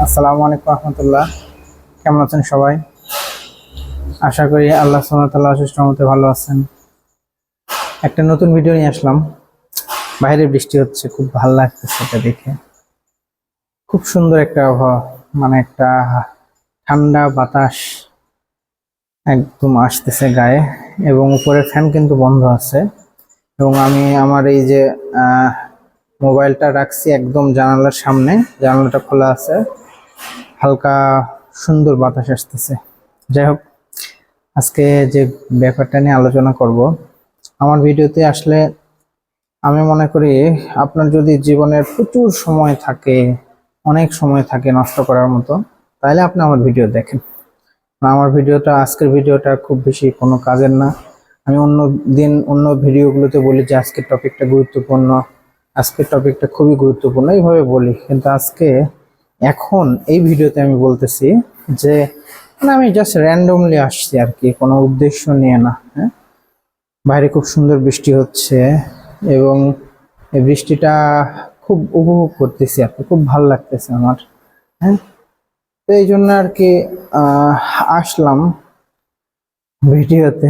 আসসালামু আলাইকুম রহমতুল্লাহ। কেমন আছেন সবাই? আশা করি আল্লাহ সুবহানাহু ওয়া তাআলার অশেষ রহমতে ভালো আছেন। একটা নতুন ভিডিও নিয়ে আসলাম। বাইরে বৃষ্টি হচ্ছে, খুব ভালো লাগতেছে এটা দেখে। খুব সুন্দর একটা আবহাওয়া, মানে একটা ঠান্ডা বাতাস একদম আসতেছে গায়ে, এবং উপরে ফ্যান কিন্তু বন্ধ আছে। এবং আমি আমার এই যে মোবাইলটা রাখছি একদম জানালার সামনে, জানালাটা খোলা আছে, হালকা সুন্দর বাতাস আসতেছে। যাই হোক, আজকে যে ব্যাপারটা নিয়ে আলোচনা করব, আমার ভিডিওতে আসলে আমি মনে করি আপনার যদি জীবনের প্রচুর সময় থাকে, অনেক সময় থাকে নষ্ট করার মতো, তাহলে আপনি আমার ভিডিও দেখেন। আমার ভিডিওটা, আজকের ভিডিওটা খুব বেশি কোনো কাজের না। আমি অন্য দিন অন্য ভিডিওগুলোতে বলি যে আজকের টপিকটা গুরুত্বপূর্ণ, আজকের টপিকটা খুবই গুরুত্বপূর্ণ, এইভাবে বলি। কিন্তু আজকে এখন এই ভিডিওতে আমি বলতেছি যে আমি জাস্ট র্যান্ডমলি আসছি আর কি, কোনো উদ্দেশ্য নিয়ে না। হ্যাঁ, বাইরে খুব সুন্দর বৃষ্টি হচ্ছে এবং এই বৃষ্টিটা খুব উপভোগ করতেছি আর কি, খুব ভালো লাগতেছে আমার। হ্যাঁ, তো এই জন্য আর কি আসলাম ভিডিওতে।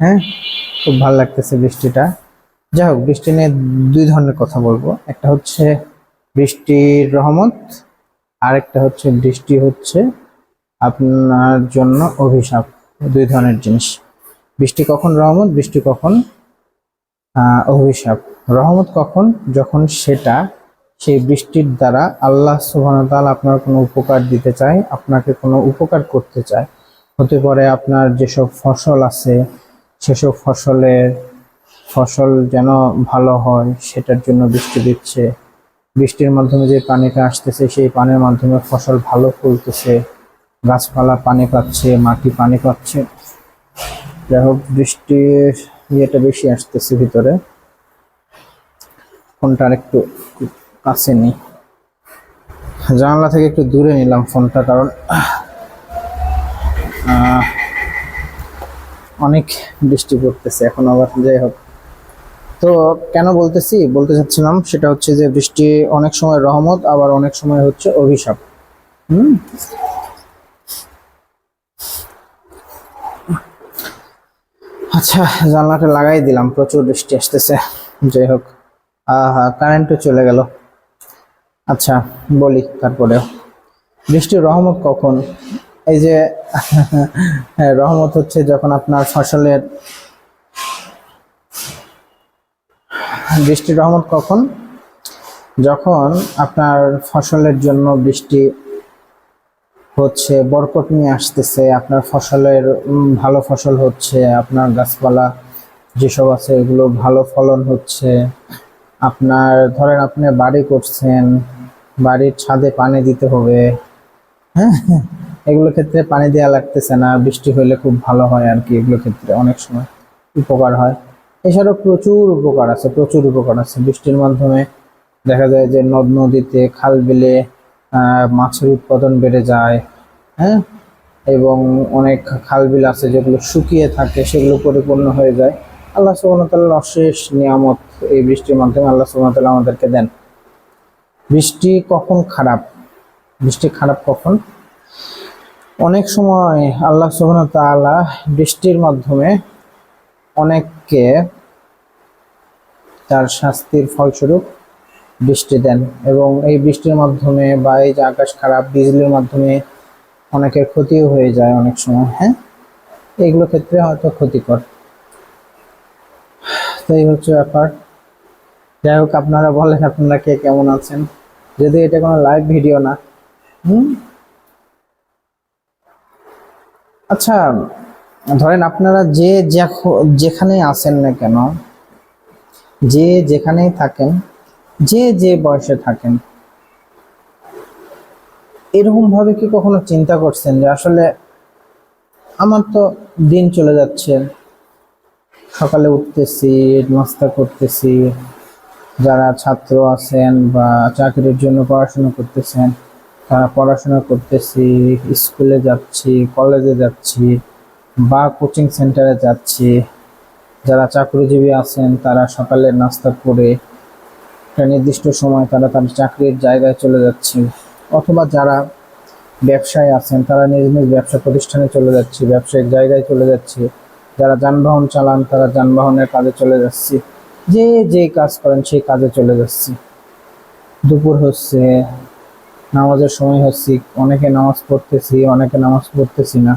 হ্যাঁ, খুব ভালো লাগতেছে বৃষ্টিটা। যাই হোক, বৃষ্টি নিয়ে দুই ধরনের কথা বলবো। একটা হচ্ছে বৃষ্টির রহমত, আর একটা হচ্ছে বৃষ্টি হচ্ছে আপনার জন্য অভিশাপ। দুই ধরনের জিনিস। বৃষ্টি কখন রহমত, বৃষ্টি কখন অভিশাপ। রহমত কখন? যখন সেটা, সেই বৃষ্টির দ্বারা আল্লাহ সুবহানাহু ওয়া তাআলা আপনার কোনো উপকার দিতে চায়, আপনাকে কোনো উপকার করতে চায়। হতে পারে আপনার যেসব ফসল আছে সেসব ফসল যেন ভালো হয়, সেটার জন্য বৃষ্টি দিচ্ছে। বৃষ্টির মাধ্যমে যে পানিটা আসতেছে, সেই পানির মাধ্যমে ফসল ভালো ফলতেছে, গাছপালা পানি পাচ্ছে, মাটি পানি পাচ্ছে। যাই হোক, বৃষ্টির ইয়েটা বেশি আসতেছে ভিতরে। ফোনটা আর একটু কাছে নিই, জানালা থেকে একটু দূরে নিলাম ফোনটা, কারণ অনেক বৃষ্টি পড়তেছে এখন আবার। যাই হোক, তো কেন বলতে চাচ্ছিলাম সেটা হচ্ছে যে বৃষ্টি অনেক সময় রহমত, আবার অনেক সময় হচ্ছে অভিশাপ। আচ্ছা, জানলাটা লাগাই দিলাম, প্রচুর বৃষ্টি আসতেছে। যাই হোক, কারেন্টও চলে গেল। আচ্ছা, বলি তারপরেও, বৃষ্টির রহমত কখন? এই যে হ্যাঁ, রহমত হচ্ছে যখন আপনার ফসলের, বৃষ্টির রহমত কখন? যখন আপনার ফসলের জন্য বৃষ্টি হচ্ছে, বরকত নিয়ে আসতেছে, আপনার ফসলের ভালো ফসল হচ্ছে, আপনার গাছপালা যেসব আছে এগুলো ভালো ফলন হচ্ছে। আপনার ধরেন আপনি বাড়ি করছেন, বাড়ির ছাদে পানি দিতে হবে। হ্যাঁ, এগুলো ক্ষেত্রে পানি দেওয়া লাগতেছে না, বৃষ্টি হলে খুব ভালো হয় আর কি। এগুলো ক্ষেত্রে অনেক সময় উপকার হয়। এছাড়াও প্রচুর উপকার আছে, প্রচুর উপকার আছে বৃষ্টির মাধ্যমে। দেখা যায় যে নদ নদীতে, খাল বিলে মাছের উৎপাদন বেড়ে যায়। হ্যাঁ, এবং অনেক খাল বিল আছে যেগুলো শুকিয়ে থাকে, সেগুলো পরিপূর্ণ হয়ে যায়। আল্লাহ সুবহানাহু ওয়া তাআলার অশেষ নিয়ামত এই বৃষ্টির মাধ্যমে আল্লাহ সুবহানাহু ওয়া তাআলা আমাদেরকে দেন। বৃষ্টি কখন খারাপ? বৃষ্টি খারাপ কখন? অনেক সময় আল্লাহ সুবহানাহু ওয়া তাআলা বৃষ্টির মাধ্যমে অনেককে তার শাস্তির ফলস্বরূপ বৃষ্টি দেন, এবং এই বৃষ্টির মাধ্যমে বা এই যে আকাশ খারাপ, বিজলির মাধ্যমে অনেকের ক্ষতিও হয়ে যায় অনেক সময়। হ্যাঁ, এইগুলো ক্ষেত্রে হয়তো ক্ষতিকর। তো এই হচ্ছে ব্যাপার। যাই হোক, আপনারা বলেন আপনারা কে কেমন আছেন, যদি এটা কোনো লাইভ ভিডিও না। আচ্ছা, ধরেন আপনারা যেখানে আছেন না কেন, যে যেখানেই থাকেন, যে বয়সে থাকেন, এরকম ভাবে কি কখনো চিন্তা করছেন যে আসলে আমার তো দিন চলে যাচ্ছে, সকালে উঠতেছি, নাস্তা করতেছি, যারা ছাত্র আছেন বা চাকরির জন্য পড়াশোনা করতেছেন তারা পড়াশোনা করতেছি, স্কুলে যাচ্ছি, কলেজে যাচ্ছি বা কোচিং সেন্টারে যাচ্ছি। যারা চাকরিজীবী আছেন তারা সকালে নাস্তা করে একটা নির্দিষ্ট সময় তারা তার চাকরির জায়গায় চলে যাচ্ছে, অথবা যারা ব্যবসায় আছেন তারা নিজ নিজ ব্যবসা প্রতিষ্ঠানে চলে যাচ্ছে, ব্যবসায়িক জায়গায় চলে যাচ্ছে, যারা যানবাহন চালান তারা যানবাহনের কাজে চলে যাচ্ছে, যে যে কাজ করেন সেই কাজে চলে যাচ্ছে। দুপুর হচ্ছে, নামাজের সময় হচ্ছে, অনেকে নামাজ পড়তেছি, অনেকে নামাজ পড়তেছি না।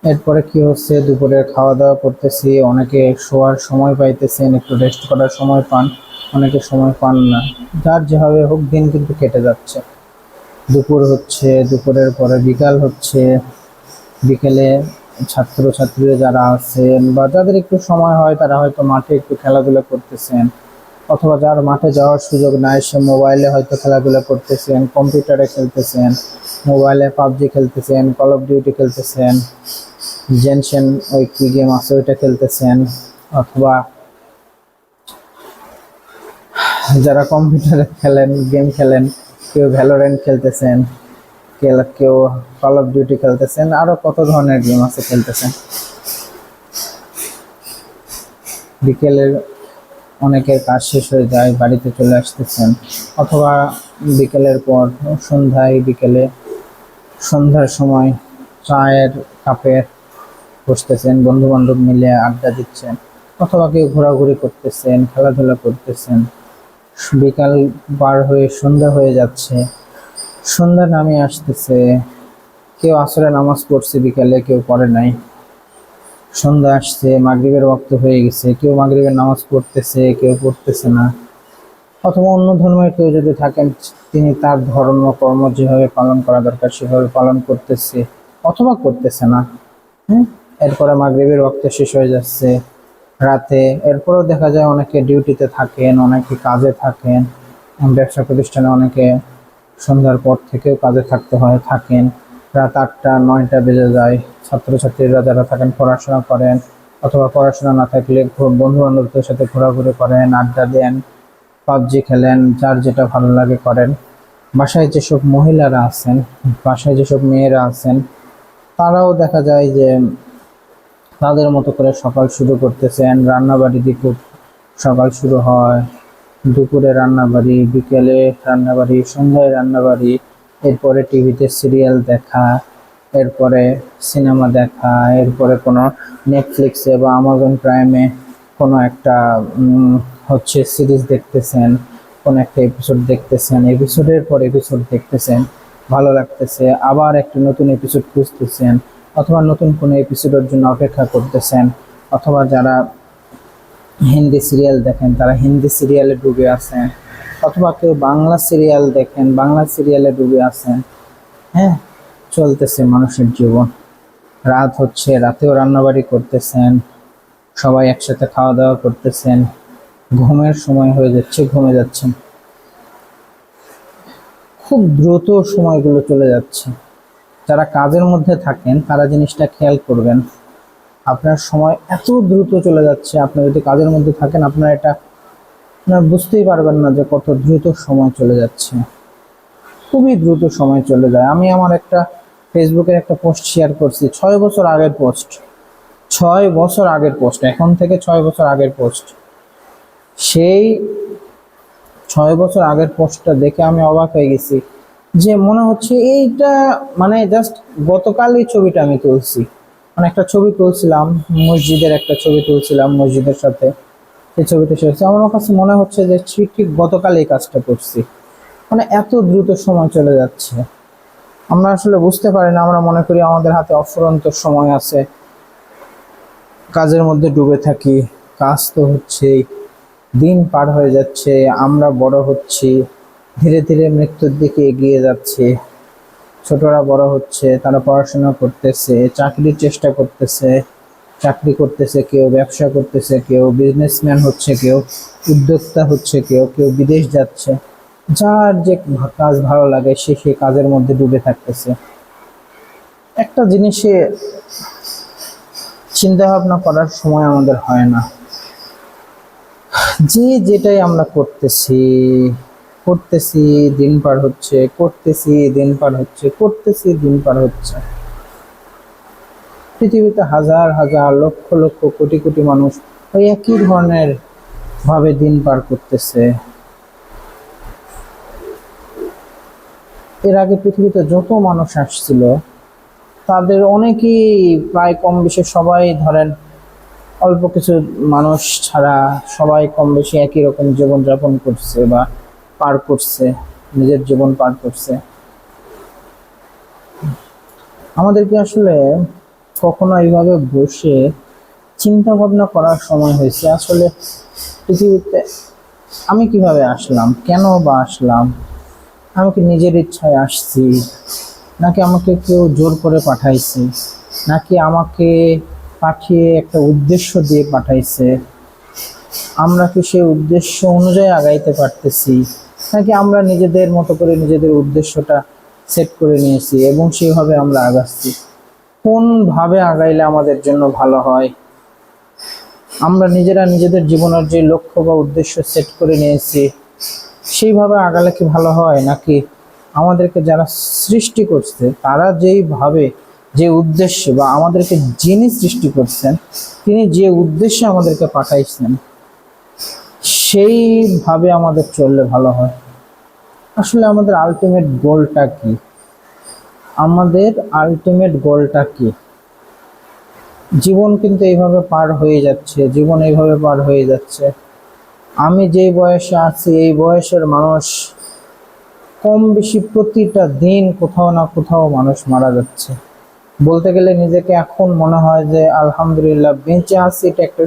এরপরে কি হচ্ছে, দুপুরে খাওয়া দাওয়া করতেছি, অনেকে শোয়ার সময় পাইতেছেন, একটু রেস্ট করার সময় পান, অনেকে সময় পান না। যার যেভাবে হোক দিন কিন্তু কেটে যাচ্ছে। দুপুর হচ্ছে, দুপুরের পরে বিকাল হচ্ছে, বিকেলে ছাত্রছাত্রীরা যারা আছেন বা যাদের একটু সময় হয় তারা হয়তো মাঠে একটু খেলাধুলা করতেছেন, অথবা যার মাঠে যাওয়ার সুযোগ নাই সে মোবাইলে হয়তো খেলাধুলা করতেছেন, কম্পিউটারে খেলতেছেন, মোবাইলে পাবজি খেলতেছেন, কল অফ ডিউটি খেলতেছেন, জেনশেন ওই কি গেম আছে ওইটা খেলতেছেন, অথবা যারা কম্পিউটারে খেলেন, গেম খেলেন, কেউ ভ্যালোরেন্ট খেলতেছেন, কেউ কল অফ ডিউটি খেলতেছেন, আরো কত ধরনের গেম আছে খেলতেছেন। বিকেলের অনেকের কাজ শেষ হয়ে যায়, বাড়িতে চলে আসতেছেন, অথবা বিকেলের পর বিকেলে সন্ধ্যার সময় চায়ের কাপে বসতেছেন, বন্ধু বান্ধব মিলে আড্ডা দিচ্ছেন, অথবা কেউ ঘোরাঘুরি করতেছেন, খেলাধুলা করতেছেন। বিকাল পার হয়ে সন্ধ্যা হয়ে যাচ্ছে, সন্ধ্যা নামে আসতেছে, কেউ আসরে নামাজ পড়ছে বিকালে, কেউ পড়ে নাই, সন্ধ্যা আসছে, মাগরিবের ওয়াক্ত হয়ে গেছে, কেউ মাগরিবের নামাজ পড়তেছে, কেউ পড়তেছে না। অথবা অন্য ধর্মের কেউ যদি থাকেন তিনি তার ধর্ম কর্ম যেভাবে পালন করা দরকার সেভাবে পালন করতেছে, অথবা করতেছে না। এরপরে মাগরিবের ওয়াক্ত শেষ হয়ে যাচ্ছে রাতে, এরপরেও দেখা যায় অনেকে ডিউটিতে থাকেন, অনেকে কাজে থাকেন, ব্যবসা প্রতিষ্ঠানে অনেকে সন্ধ্যার পর থেকেও কাজে থাকতে হয়, থাকেন, রাত 8টা 9টা বেজে যায়। ছাত্রছাত্রীরা যারা থাকেন পড়াশোনা করেন, অথবা পড়াশোনা না থাকলে বন্ধু বান্ধবদের সাথে ঘোরাঘুরি করেন, আড্ডা দেন, পাবজি খেলেন, যার যেটা ভালো লাগে করেন। বাসায় যেসব মহিলারা আছেন, বাসায় যেসব মেয়েরা আছেন, তারাও দেখা যায় যে তাদের মতো করে সকাল শুরু করতেছেন, রান্নাবাড়ি দিয়ে খুব সকাল শুরু হয়, দুপুরে রান্নাবাড়ি, বিকেলে রান্নাবাড়ি, সন্ধ্যায় রান্নাবাড়ি, এরপরে টিভিতে সিরিয়াল দেখা, এরপরে সিনেমা দেখা, এরপরে কোনো নেটফ্লিক্সে বা আমাজন প্রাইমে কোনো একটা হচ্ছে সিরিজ দেখতেছেন, কোনো একটা এপিসোড দেখতেছেন, এপিসোডের পর এপিসোড দেখতেছেন, ভালো লাগতেছে, আবার একটা নতুন এপিসোড খুঁজতেছেন, অথবা নতুন কোনো এপিসোডের জন্য অপেক্ষা করতেছেন, অথবা যারা হিন্দি সিরিয়াল দেখেন তারা হিন্দি সিরিয়ালে ডুবে আছেন, অথবা কেউ বাংলা সিরিয়াল দেখেন, বাংলা সিরিয়ালে ডুবে আছেন। হ্যাঁ, চলতেছে মানুষের জীবন। রাত হচ্ছে, রাতেও রান্নাবাড়ি করতেছেন, সবাই একসাথে খাওয়া দাওয়া করতেছেন, ঘুমের সময় হয়ে যাচ্ছে, ঘুমে যাচ্ছেন। খুব দ্রুত সময়গুলো চলে যাচ্ছে। যারা কাজের মধ্যে থাকেন তারা জিনিসটা খেয়াল করবেন, আপনার সময় এত দ্রুত চলে যাচ্ছে। আপনি যদি কাজের মধ্যে থাকেন আপনার এটা বুঝতেই পারবেন না যে কত দ্রুত সময় চলে যাচ্ছে, খুবই দ্রুত সময় চলে যায়। আমি আমার একটা ফেসবুকের একটা পোস্ট শেয়ার করছি, 6 বছর আগের পোস্ট, 6 বছর আগের পোস্ট, এখন থেকে 6 বছর আগের পোস্ট। সেই 6 বছর আগের পোস্টটা দেখে আমি অবাক হয়ে গেছি, যে মনে হচ্ছে এইটা মানে জাস্ট গতকালই ছবিটা আমি তুলছি। মানে একটা ছবি তুলছিলাম, মসজিদের একটা ছবি তুলছিলাম মসজিদের সাথে, সেই ছবিটা শেয়ার আমার কাছে মনে হচ্ছে যে ঠিক গতকাল এই কাজটা করছি। মানে এত দ্রুত সময় চলে যাচ্ছে, আমরা আসলে বুঝতে পারি না। আমরা মনে করি আমাদের হাতে অফুরন্ত সময় আছে, কাজের মধ্যে ডুবে থাকি, কাজ তো হচ্ছেই, দিন পার হয়ে যাচ্ছে, আমরা বড় হচ্ছি, ধীরে ধীরে মৃত্যুর দিকে এগিয়ে যাচ্ছে। ছোটরা বড় হচ্ছে, তারা পড়াশোনা করতেছে, চাকরির চেষ্টা করতেছে, চাকরি করতেছে, কেউ ব্যবসা করতেছে, কেউ বিজনেসম্যান হচ্ছে, কেউ উদ্যোক্তা হচ্ছে, কেউ কেউ বিদেশ যাচ্ছে। যার যে কাজ ভালো লাগে সে সেই কাজের মধ্যে ডুবে থাকতেছে। একটা জিনিসে চিন্তা ভাবনা করার সময় আমাদের হয় না, যে যেটাই আমরা করতেছি করতেছি, দিন পার হচ্ছে, করতেছি, দিন পার হচ্ছে, করতেছি, দিন পার হচ্ছে। পৃথিবীতে হাজার হাজার লক্ষ লক্ষ কোটি কোটি মানুষ ওই একই ধরনের ভাবে দিন পার করতেছে। এর আগে পৃথিবীতে যত মানুষ আসছিল তাদের অনেকেই প্রায় কম বেশি সবাই ধরেন অল্প কিছু মানুষ ছাড়া সবাই কম বেশি একই রকম জীবনযাপন করছে বা পার করছে, নিজের জীবন পার করছে। আমাদেরকে আসলে কখনো এইভাবে বসে চিন্তা ভাবনা করার সময় হয়েছে আসলে পৃথিবীতে আমি কিভাবে আসলাম, কেন বা আসলাম, আমি কি নিজের ইচ্ছায় আসছি, নাকি আমাকে কেউ জোর করে পাঠাইছে, নাকি আমাকে পাঠিয়ে একটা উদ্দেশ্য দিয়ে পাঠাইছে, আমরা কি সেই উদ্দেশ্য অনুযায়ী আগাইতে পারতেছি, নাকি আমরা নিজেদের মতো করে নিজেদের উদ্দেশ্যটা সেট করে নিয়েছি এবং সেইভাবে আমরা আগাচ্ছি। কোন ভাবে আগাইলে আমাদের জন্য ভালো হয়, আমরা নিজেরা নিজেদের জীবনের যে লক্ষ্য বা উদ্দেশ্য সেট করে নিয়েছি সেইভাবে আগালে কি ভালো হয়, নাকি আমাদেরকে যারা সৃষ্টি করছে তারা যেইভাবে যে উদ্দেশ্যে বা আমাদেরকে যিনি সৃষ্টি করছেন তিনি যে উদ্দেশ্যে আমাদেরকে পাঠাইছেন সেইভাবে আমাদের চললে ভালো হয়। আসলে আমাদের আলটিমেট গোলটা কি, আমাদের আলটিমেট গোলটা কি? জীবন কিন্তু এইভাবে পার হয়ে যাচ্ছে, জীবন এইভাবে পার হয়ে যাচ্ছে। আমি যেই বয়সে আছি এই বয়সের মানুষ কম বেশি প্রতিটা দিন কোথাও না কোথাও মানুষ মারা যাচ্ছে। বলতে গেলে নিজেকে এখন মনে হয় যে আলহামদুলিল্লাহ বেঁচে আছি, এটা একটা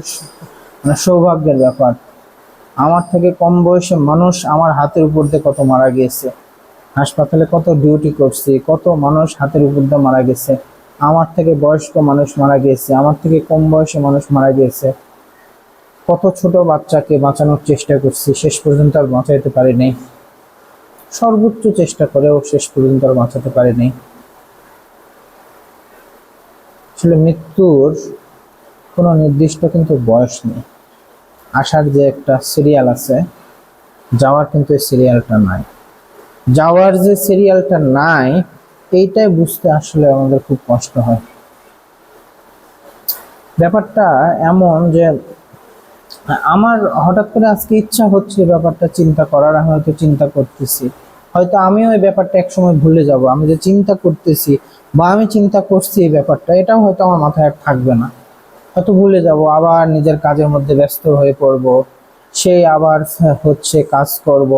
মানে সৌভাগ্যের ব্যাপার। আমার থেকে কম বয়সে মানুষ আমার হাতের উপর দিয়ে কত মারা গিয়েছে, হাসপাতালে কত ডিউটি করছি, কত মানুষ হাতের উপর দিয়ে মারা গেছে, আমার থেকে বয়স্ক মানুষ মারা গিয়েছে, আমার থেকে কম বয়সে মানুষ মারা গিয়েছে, কত ছোট বাচ্চাকে বাঁচানোর চেষ্টা করছি, শেষ পর্যন্ত আর বাঁচাইতে পারিনি, সর্বোচ্চ চেষ্টা করেও শেষ পর্যন্ত আর বাঁচাতে পারিনি। আসলে মৃত্যুর কোনো নির্দিষ্ট কিন্তু বয়স নেই। আসার যে একটা সিরিয়াল আছে, যাওয়ার কিন্তু এই সিরিয়ালটা নাই। যাওয়ার যে সিরিয়ালটা নাই এইটাই বুঝতে আসলে আমাদের খুব কষ্ট হয়। ব্যাপারটা এমন যে আমার হঠাৎ করে আজকে ইচ্ছা হচ্ছে ব্যাপারটা চিন্তা করার, আমি হয়তো চিন্তা করতেছি, হয়তো আমিও এই ব্যাপারটা একসময় ভুলে যাব। আমি যে চিন্তা করতেছি বা আমি চিন্তা করছি এই ব্যাপারটা, এটাও হয়তো আমার মাথায় আর থাকবে না, হয়তো ভুলে যাব, আবার নিজের কাজের মধ্যে ব্যস্ত হয়ে পড়ব, সেই আবার হচ্ছে কাজ করব,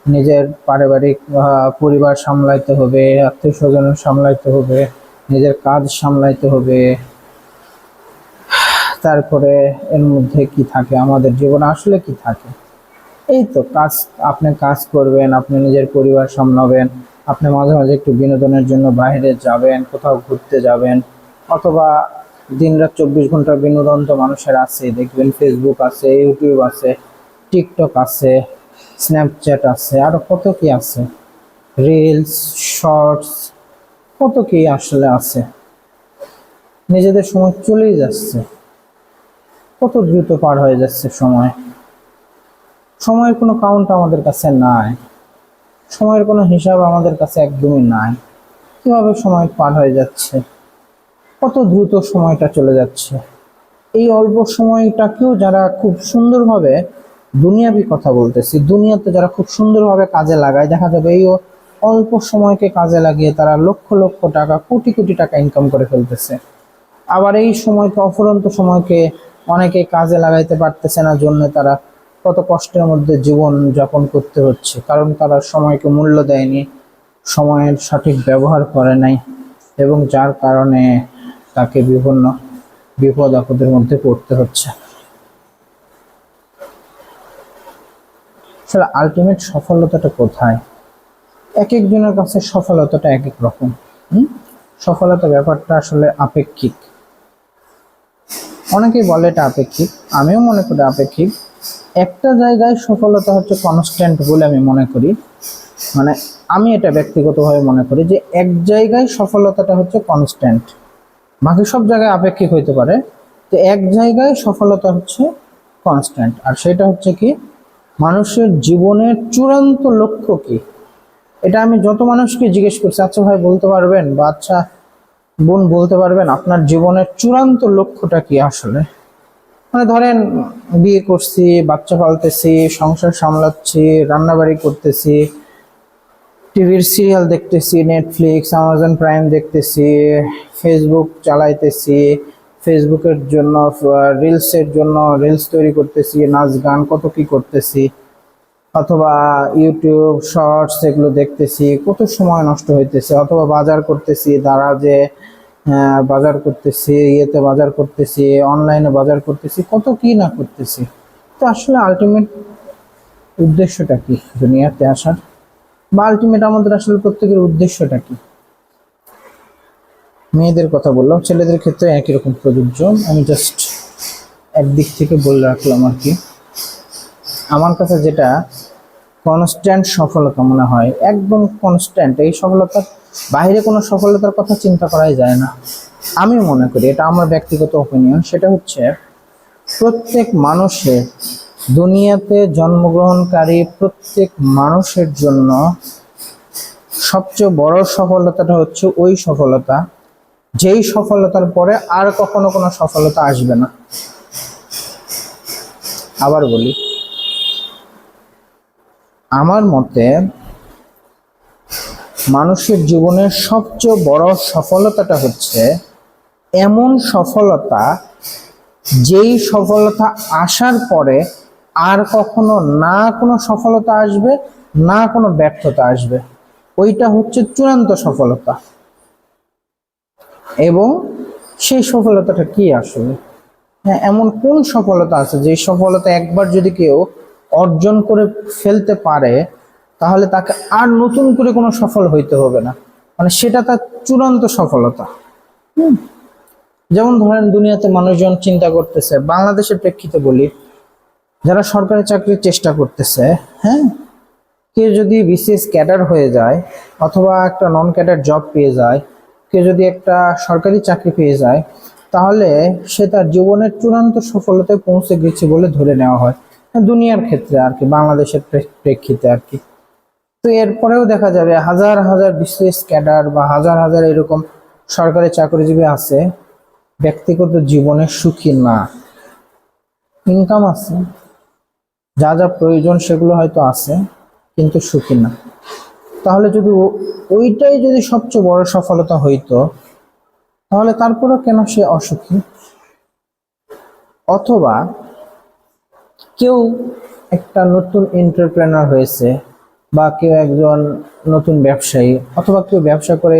নিজের পারিবারিক পরিবার সামলাইতে হবে, আত্মীয় স্বজন সামলাইতে হবে, নিজের কাজ সামলাইতে হবে। তারপরে এর মধ্যে কি থাকে, আমাদের জীবনে আসলে কি থাকে, এই তো কাজ। আপনি কাজ করবেন, আপনি নিজের পরিবার সামলাবেন, আপনি মাঝে মাঝে একটু বিনোদনের জন্য বাইরে যাবেন, কোথাও ঘুরতে যাবেন, অথবা দিনরাত 24 ঘন্টা বিনোদন তো মানুষের আছে, দেখবেন ফেসবুক আছে, ইউটিউব আছে, টিকটক আছে, স্ন্যাপচ্যাট আছে, আরো কত কি আছে, রিলস, শর্টস, কত কি আসলে আছে। নিজেদের সময় চলেই যাচ্ছে, কত দ্রুত পার হয়ে যাচ্ছে সময়। সময়ের কোনো কাউন্ট আমাদের কাছে নাই, সময়ের কোনো হিসাব আমাদের কাছে একদমই নাই। কিভাবে সময় পার হয়ে যাচ্ছে, কত দ্রুত সময়টা চলে যাচ্ছে। এই অল্প সময়টাকেও যারা খুব সুন্দরভাবে, দুনিয়াবি কথা বলতেছি, দুনিয়াতে যারা খুব সুন্দরভাবে কাজে লাগায়, দেখা যাবে এই অল্প সময়কে কাজে লাগিয়ে তারা লক্ষ লক্ষ টাকা, কোটি কোটি টাকা ইনকাম করে ফেলতেছে। আবার এই সময়কে, অফুরন্ত সময়কে অনেকে কাজে লাগাইতে পারতেছে না, জন্য তারা কত কষ্টের মধ্যে জীবন যাপন করতে হচ্ছে, কারণ তারা সময়কে মূল্য দেয়নি, সময়ের সঠিক ব্যবহার করে নাই, এবং যার কারণে তাকে বিভিন্ন বিপদ আপদের মধ্যে পড়তে হচ্ছে। আসলে আলটিমেট সফলতাটা কোথায়? এক একজনের কাছে সফলতাটা এক এক রকম। সফলতা ব্যাপারটা আসলে আপেক্ষিক। অনেকেই বলে এটা আপেক্ষিক, আমিও মনে করি আপেক্ষিক। একটা জায়গায় সফলতা হচ্ছে কনস্ট্যান্ট বলে আমি মনে করি, মানে আমি এটা ব্যক্তিগতভাবে মনে করি যে এক জায়গায় সফলতাটা হচ্ছে কনস্ট্যান্ট, বাকি সব জায়গায় আপেক্ষিক হইতে পারে, তো এক জায়গায় সফলতা হচ্ছে কনস্ট্যান্ট। আর সেটা হচ্ছে কি, মানুষের জীবনের চূড়ান্ত লক্ষ্য কি। এটা আমি যত মানুষকে জিজ্ঞেস করছি, আচ্ছা ভাই বলতে পারবেন, বা আচ্ছা বোন বলতে পারবেন আপনার জীবনের চূড়ান্ত লক্ষ্যটা কি আসলে, মানে ধরেন বিয়ে করছি, বাচ্চা পালতেছি, সংসার সামলাচ্ছি, রান্নাবাড়ি করতেছি, টিভির সিরিয়াল দেখতেছি, নেটফ্লিক্স, অ্যামাজন প্রাইম দেখতেছি, ফেসবুক চালাইতেছি, ফেসবুকের জন্য রিলসের জন্য রিলস তৈরি করতেছি, নাচ গান কত কি করতেছি, অথবা ইউটিউব শর্টস এগুলো দেখতেছি, কত সময় নষ্ট হইতেছে, অথবা বাজার করতেছি, দারাজে বাজার করতেছি, ইয়েতে বাজার করতেছি, অনলাইনে বাজার করতেছি, কত কি না করতেছি। তো আসলে আলটিমেট উদ্দেশ্যটা কি দুনিয়াতে আসার, বা আলটিমেট আমাদের আসলে প্রত্যেকের উদ্দেশ্যটা কি? মেয়েদের কথা বললাম, ছেলেদের ক্ষেত্রে একই রকম প্রযোজ্য। আমি জাস্ট একদিক থেকে বলে রাখলাম আর কি। আমার কাছে যেটা কনস্ট্যান্ট সফলতা মনে হয়, একদম কনস্ট্যান্ট, এই সফলতার বাইরে কোনো সফলতার কথা চিন্তা করাই যায় না আমি মনে করি। এটা আমার ব্যক্তিগত ওপিনিয়ন। সেটা হচ্ছে প্রত্যেক মানুষের, দুনিয়াতে জন্মগ্রহণকারী প্রত্যেক মানুষের জন্য সবচেয়ে বড় সফলতাটা হচ্ছে ওই সফলতা যেই সফলতার পরে আর কখনো কোনো সফলতা আসবে না। আবার বলি, আমার মতে মানুষের জীবনের সবচেয়ে বড় সফলতাটা হচ্ছে এমন সফলতা যেই সফলতা আসার পরে আর কখনো না কোনো সফলতা আসবে, না কোনো ব্যর্থতা আসবে। ওইটা হচ্ছে চূড়ান্ত সফলতা। এবং সেই সফলতাটা কি আসলে? হ্যাঁ, এমন কোন সফলতা আছে যে সফলতা একবার যদি কেউ অর্জন করে ফেলতে পারে তাহলে তাকে আর নতুন করে কোনো সফল হইতে হবে না, মানে সেটা তার চূড়ান্ত সফলতা। যেমন ধরেন দুনিয়াতে মানুষজন চিন্তা করতেছে, বাংলাদেশের প্রেক্ষিতে বলি, যারা সরকারি চাকরির চেষ্টা করতেছে, হ্যাঁ, কেউ যদি বিসিএস ক্যাডার হয়ে যায় অথবা একটা নন ক্যাডার জব পেয়ে যায়, কেউ যদি একটা সরকারি চাকরি পেয়ে যায়, তাহলে সে তার জীবনের চূড়ান্ত সফলতায় পৌঁছে গেছে বলে ধরে নেওয়া হয় দুনিয়ার ক্ষেত্রে আর কি, বাংলাদেশের প্রেক্ষিতে আর কি। তো এরপরেও দেখা যাবে হাজার হাজার বিসিএস ক্যাডার বা হাজার হাজার এরকম সরকারি চাকরিজীবী আছে ব্যক্তিগত জীবনে সুখী না। ইনকাম আছে, যা যা প্রয়োজন সেগুলো হয়তো আছে, কিন্তু সুখী না। তাহলে যদি ওইটাই যদি সবচেয়ে বড় সফলতা হইতো, তাহলে তারপরও কেন সে অসুখী? অথবা কেউ একটা নতুন এন্টারপ্রেনার হয়েছে, বা কেউ একজন নতুন ব্যবসায়ী, অথবা কেউ ব্যবসা করে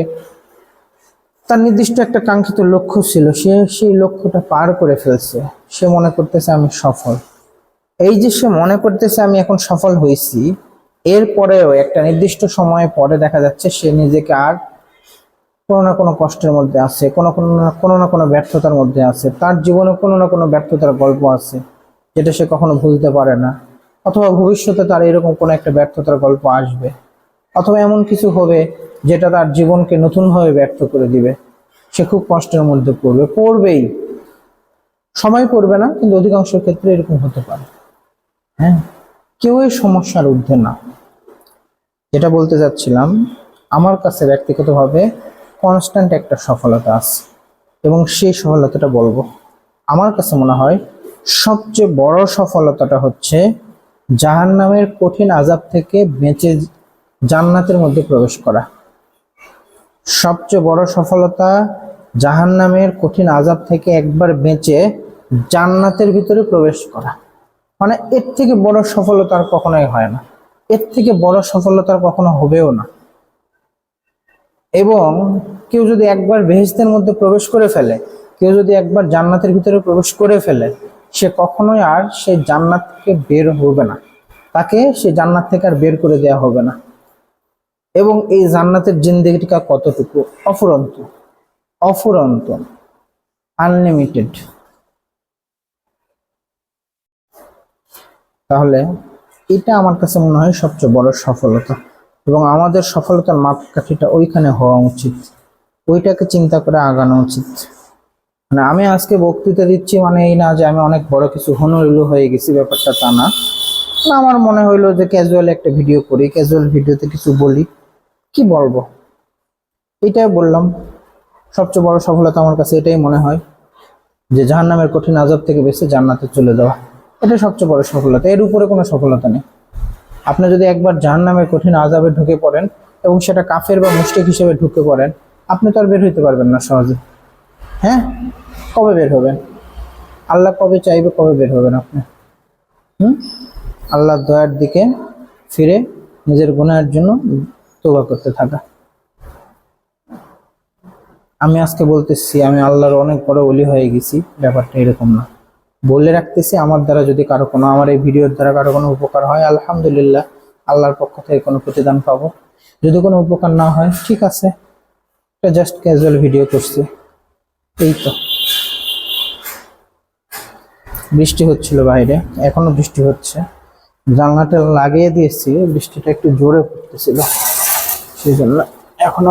তার নির্দিষ্ট একটা কাঙ্ক্ষিত লক্ষ্য ছিল, সে সেই লক্ষ্যটা পার করে ফেলছে, সে মনে করতেছে আমি সফল। এই যে সে মনে করতেছে আমি এখন সফল হয়েছি, এরপরেও একটা নির্দিষ্ট সময় পরে দেখা যাচ্ছে সে নিজেকে আর কোনো না কোনো কষ্টের মধ্যে আছে, কোনো না কোনো ব্যর্থতার মধ্যে আছে, তার জীবনে কোনো না কোনো ব্যর্থতার গল্প আছে যেটা সে কখনো ভুলতে পারে না, অথবা ভবিষ্যতে তার এরকম কোনো একটা ব্যর্থতার গল্প আসবে, অথবা এমন কিছু হবে যেটা তার জীবনকে নতুনভাবে ব্যর্থ করে দিবে। সে খুব কষ্টের মধ্যে পড়বেই, সবাই পড়বে না, কিন্তু অধিকাংশ ক্ষেত্রে এরকম হতে পারে। হ্যাঁ, কেউ এই সমস্যার ঊর্ধ্বে না। যেটা বলতে চাচ্ছিলাম, আমার কাছে ব্যক্তিগতভাবে কনস্ট্যান্ট একটা সফলতা আছে, এবং সেই সফলতাটা বলবো। আমার কাছে মনে হয় সবচেয়ে বড় সফলতাটা হচ্ছে জাহান্নামের কঠিন আযাব থেকে বেঁচে জান্নাতের মধ্যে প্রবেশ করা। সবচেয়ে বড় সফলতা জাহান্নামের কঠিন আযাব থেকে একবার বেঁচে জান্নাতের ভিতরে প্রবেশ করা। মানে এর থেকে বড় সফলতা আর কখনোই হয় না, এর থেকে বড় সফলতা আর কখনো হবেও না। এবং কেউ যদি একবার বেহেশতের মধ্যে প্রবেশ করে ফেলে, কেউ যদি একবার জান্নাতের ভিতরে প্রবেশ করে ফেলে, সে কখনোই আর সেই জান্নাত থেকে বের হবে না, তাকে সেই জান্নাত থেকে আর বের করে দেওয়া হবে না। এবং এই জান্নাতের জিন্দেগিটা কতটুকু অফুরন্ত, অফুরন্ত, আনলিমিটেড। তাহলে এটা আমার কাছে মনে হয় সবচেয়ে বড় সফলতা, এবং আমাদের সফলতার মাপকাঠিটা ওইখানে হওয়া উচিত, ওইটাকে চিন্তা করে আগানো উচিত। মানে আমি আজকে বক্তৃতা দিচ্ছি মানে এই না যে আমি অনেক বড় কিছু হনরিলু হয়ে গেছি, ব্যাপারটা তা না। আমার মনে হইলো যে ক্যাজুয়াল একটা ভিডিও করি, ক্যাজুয়াল ভিডিওতে কিছু বলি, কি বলবো, এটাই বললাম। সবচেয়ে বড় সফলতা আমার কাছে এটাই মনে হয়। যে জাহান্নামের কঠিন আযাব থেকে বেঁচে জান্নাতে চলে যাওয়া, এটা সবচেয়ে বড় সফলতা। এর উপরে কোনো সফলতা নেই। আপনি যদি একবার জাহান্নামের কঠিন আযাবে ঢুকে পড়েন এবং সেটা কাফের বা মুশরিক হিসেবে ঢুকে পড়েন, আপনি তো আর বের হইতে পারবেন না সহজে। হ্যাঁ, কবে বের হবেন? আল্লাহ কবে চাইবে কবে বের হবেন আপনি? আল্লাহর দয়ার দিকে ফিরে নিজের গুনাহের জন্য তওবা করতে থাকা। আমি আজকে বলতেছি আমি আল্লাহর অনেক বড় ওলি হয়ে গেছি, ব্যাপারটা এরকম না। বলে রাখতেছি, আমার দ্বারা যদি কারো কোনো, আমার এই ভিডিওর দ্বারা কারো কোনো উপকার হয়, আলহামদুলিল্লাহ, আল্লাহর পক্ষ থেকে কোনো প্রতিদান পাবো। যদি কোনো উপকার না হয়, ঠিক আছে, এটা জাস্ট ক্যাজুয়াল ভিডিও করছি, এই তো। বৃষ্টি হচ্ছিল বাইরে, এখনো বৃষ্টি হচ্ছে। জানলাটা লাগিয়ে দিয়েছি, বৃষ্টিটা একটু জোরে পড়তেছিল, সেই জন্য এখন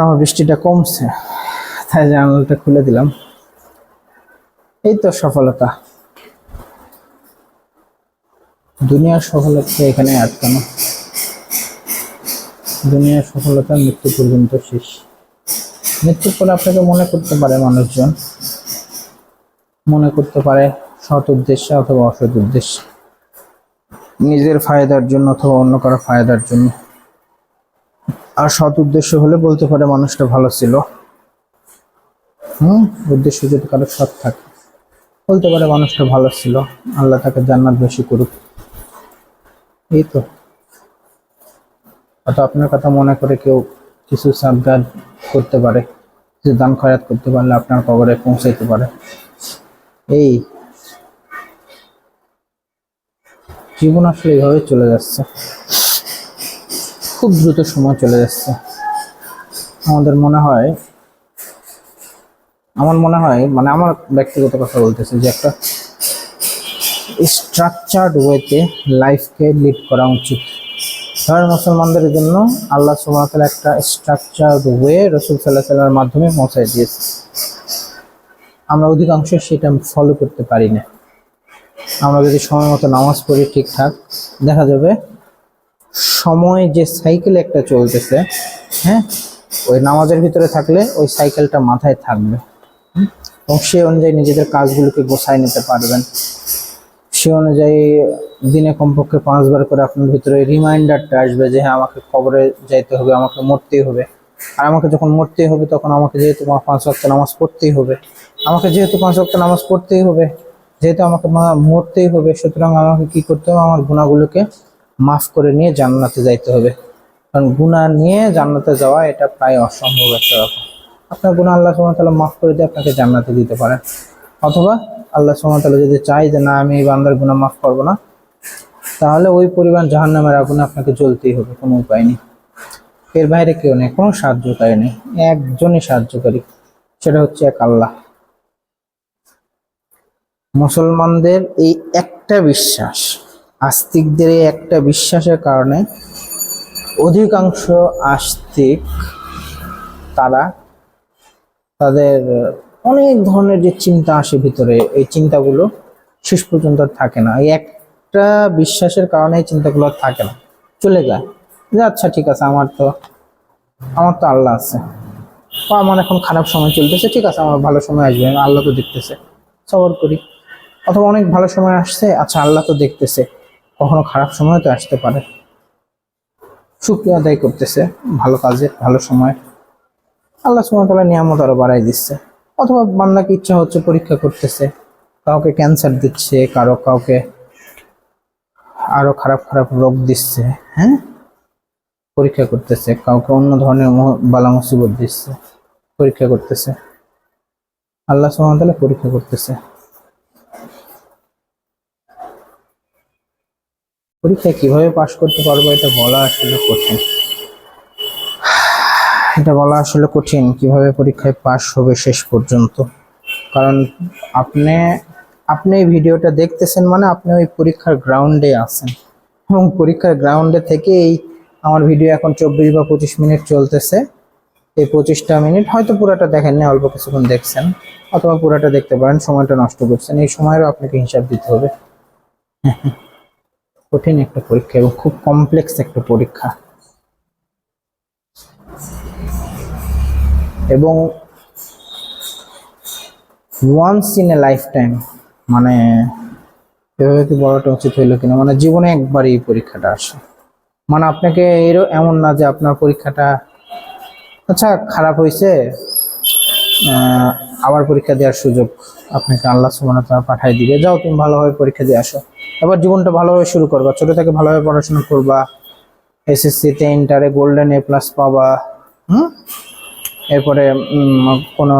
আমার বৃষ্টিটা কমছে, তাই জানলাটা খুলে দিলাম। এই তো সফলতা, দুনিয়ার সফলতা এখানে আটকানো। দুনিয়ার সফলতা মৃত্যু পর্যন্ত শেষ। মৃত্যুর পরে আপনাকে মনে করতে পারে মানুষজন, মনে করতে পারে সৎ উদ্দেশ্যে অথবা অসৎ উদ্দেশ্যে, নিজের ফায়দার জন্য অথবা অন্য কারো ফায়দার জন্য। আর সৎ উদ্দেশ্য হলে বলতে পারে মানুষটা ভালো ছিল। উদ্দেশ্য যদি কারো সৎ থাকে, বলতে পারে মানুষটা ভালো ছিল, আল্লাহ তাকে জান্নাত বেশি করুক। এই তো। হয়তো আপনার কথা মনে করে কেউ কিছু সাদগাত করতে পারে, কিছু দান খয়রাত করতে পারলে আপনার কবরে পৌঁছাইতে পারে। এই জীবন আসলে এইভাবে চলে যাচ্ছে, খুব দ্রুত সময় চলে যাচ্ছে। আমার মনে হয় মানে আমার ব্যক্তিগত কথা বলতেছে, যে একটা স্ট্রাকচার্ড ওয়েতে লাইফকে লিড করা উচিত। ধরেন মুসলমানদের জন্য আল্লাহ সুবহানাহু ওয়া তাআলা একটা স্ট্রাকচার্ড ওয়ে রাসূল সাল্লাল্লাহু আলাইহি ওয়াসাল্লামের মাধ্যমে পৌঁছায় দিয়েছে। আমরা অধিকাংশ সেটা ফলো করতে পারি না। আমরা যদি সময় মতো নামাজ পড়ি ঠিকঠাক, দেখা যাবে সময় যে সাইকেল একটা চলতেছে, হ্যাঁ, ওই নামাজের ভিতরে থাকলে ওই সাইকেলটা মাথায় থাকবে, এবং সে অনুযায়ী নিজেদের কাজগুলোকে গোছায় নিতে পারবেন। সে অনুযায়ী দিনে কমপক্ষে 5 বার করে আপনার ভিতরে রিমাইন্ডারটা আসবে যে হ্যাঁ, আমাকে কবরে যাইতে হবে, আমাকে মরতেই হবে। আর আমাকে যখন মরতেই হবে, তখন আমাকে যেহেতু 5 ওয়াক্ত নামাজ পড়তেই হবে, যেহেতু আমাকে মরতেই হবে, সুতরাং আমাকে কি করতে হবে? আমার গুনাহগুলোকে মাফ করে নিয়ে জান্নাতে যাইতে হবে। কারণ গুনাহ নিয়ে জান্নাতে যাওয়া এটা প্রায় অসম্ভব একটা ব্যাপার। আপনার গুনাহ আল্লাহ সুবহানাহু ওয়া তাআলা মাফ করে দিয়ে আপনাকে জান্নাতে দিতে পারেন, অথবা আল্লাহ সুবহানাহু ওয়া তাআলা যদি চায় যে না, আমি এই বান্দার গুনাহ মাফ করবো না, তাহলে ওই পরিমাণ জাহান্নামের আগুনে আপনাকে জ্বলতেই হবে, কোনো উপায় নেই। এর বাইরে কেউ নেই, কোনো সাহায্যকারী নেই, একজনই সাহায্যকারী, সেটা হচ্ছে এক আল্লাহ। মুসলমানদের এই একটা বিশ্বাস, আস্তিকদের এই একটা বিশ্বাসের কারণে অধিকাংশ আস্তিক তারা তাদের অনেক ধরনের যে চিন্তা আসে ভিতরে, এই চিন্তাগুলো শেষ পর্যন্ত থাকে না। এই একটা বিশ্বাসের কারণে এই চিন্তাগুলো থাকে না, চলে যায় যে আচ্ছা ঠিক আছে, আমার তো আল্লাহ আছে, বা আমার এখন খারাপ সময় চলতেছে, ঠিক আছে, আমার ভালো সময় আসবে, আল্লাহ তো দেখতেছে, সবর করি। অথবা অনেক ভালো সময় আসছে, আচ্ছা আল্লাহ তো দেখতেছে, কখনো খারাপ সময় তো আসতে পারে, শুকরিয়া আদায় করতেছে ভালো কাজে, ভালো সময়, আল্লাহ সুবহানাহু ওয়া তাআলা নিয়ামত আরো বাড়াই দিচ্ছে। অথবা বান্দাকে ইচ্ছা হচ্ছে পরীক্ষা করতেছে, কাউকে ক্যান্সার দিচ্ছে, কাউকে আরো খারাপ খারাপ রোগ দিচ্ছে, হ্যাঁ, পরীক্ষা করতেছে, কাউকে অন্য ধরনের বালা মুসিবত দিচ্ছে, পরীক্ষা করতেছে। আল্লাহ সুবহানাহু ওয়া তাআলা পরীক্ষা করতেছে। পরীক্ষা কিভাবে পাশ করতে পারবো এটা বলা আসলে কঠিন। কিভাবে পরীক্ষায় পাশ হবে শেষ পর্যন্ত, কারণ আপনি এই ভিডিওটা দেখতেছেন মানে আপনি ওই পরীক্ষার গ্রাউন্ডে আছেন, এবং পরীক্ষার গ্রাউন্ডে থেকে এই আমার ভিডিও এখন 24 বা 25 মিনিট চলতেছে। এই 25টা মিনিট হয়তো পুরোটা দেখেননি, অল্প কিছুক্ষণ দেখছেন, অথবা পুরোটা দেখতে পারেন, সময়টা নষ্ট করছেন। এই সময়েরও আপনাকে হিসাব দিতে হবে। কঠিন একটা পরীক্ষা এবং খুব কমপ্লেক্স একটা পরীক্ষা। এবং once in a lifetime, মানে এভাবে কি বলাটা উচিত হইলো কিনা, মানে জীবনে একবারই এই পরীক্ষাটা আসে। মানে আপনাকে এমন না যে আপনার পরীক্ষাটা আচ্ছা খারাপ হয়েছে, আবার পরীক্ষা দেওয়ার সুযোগ আপনাকে আল্লাহ সুবহানাহু ওয়া তাআলা পাঠিয়ে দিবে, যাও তুমি ভালোভাবে পরীক্ষা দিয়ে আসো, এবার জীবনটা ভালোভাবে শুরু করবা, ছোট থেকে ভালোভাবে পড়াশোনা করবা, এসএসসিতে ইন্টারে গোল্ডেন এ প্লাস পাবা। এরপরে কোনো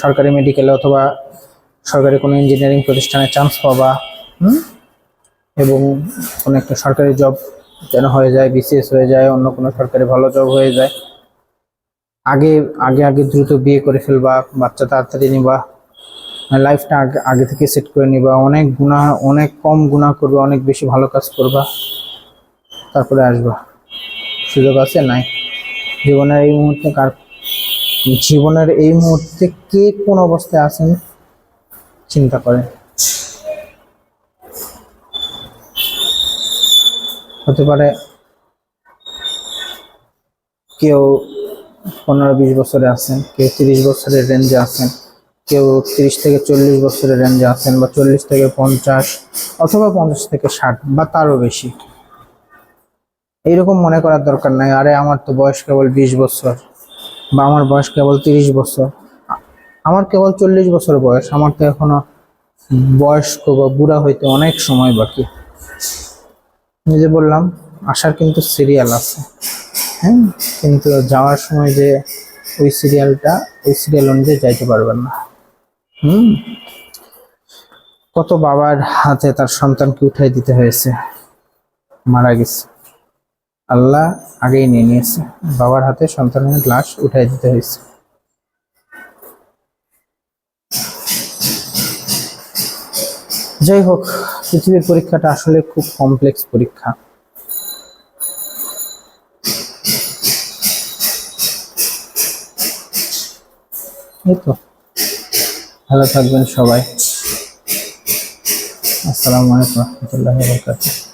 সরকারি মেডিকেলে অথবা সরকারি কোনো ইঞ্জিনিয়ারিং প্রতিষ্ঠানে চান্স পাবা। এবং কোনো একটা সরকারি জব যেন হয়ে যায়, বিসিএস হয়ে যায়, অন্য কোনো সরকারি ভালো জব হয়ে যায়। আগে আগে আগে দ্রুত বিয়ে করে ফেলবা, বাচ্চা তাড়াতাড়ি নিবা, লাইফটা আগে আগে থেকে সেট করে নিবা, অনেক কম গুনাহ করবা, অনেক বেশি ভালো কাজ করবা, তারপরে আসবা। সুযোগ আছে নাই? জীবনের এই মুহূর্তে কে কোন অবস্থায় আছেন চিন্তা করেন। হতে পারে কেউ 15-20 বছরে আছেন, কেউ 30 বছরের রেঞ্জে আছেন, কেউ 30 থেকে 40 বছরের রেঞ্জে আছেন, বা 40 থেকে 50, অথবা 50 থেকে 60 বা তারও বেশি। এইরকম মনে করার দরকার নাই আরে আমার তো বয়স কেবল 20 বছর, বা আমার বয়স কেবল 30 বছর, আমার কেবল 40 বছর বয়স, আমার তো এখনো বয়স্ক বা বুড়া হইতে অনেক সময় বাকি। নিজে বললাম আসার কিন্তু সিরিয়াল আছে, হ্যাঁ, কিন্তু যাওয়ার সময় যে ওই সিরিয়াল অনুযায়ী যাইতে পারবেন না। কত বাবার হাতে তার সন্তানকে উঠাই দিতে হয়েছে, মারা গেছে, আল্লাহ আগেই নিয়ে নিয়েছে, বাবার হাতে সন্তানের লাশ উঠাই দিতে হয়েছে। যাই হোক, পৃথিবীর পরীক্ষাটা আসলে খুব কমপ্লেক্স পরীক্ষা। এই তো, ভালো থাকবেন সবাই। আসসালামু আলাইকুম ওয়া রাহমাতুল্লাহি ওয়া বারাকাতুহু।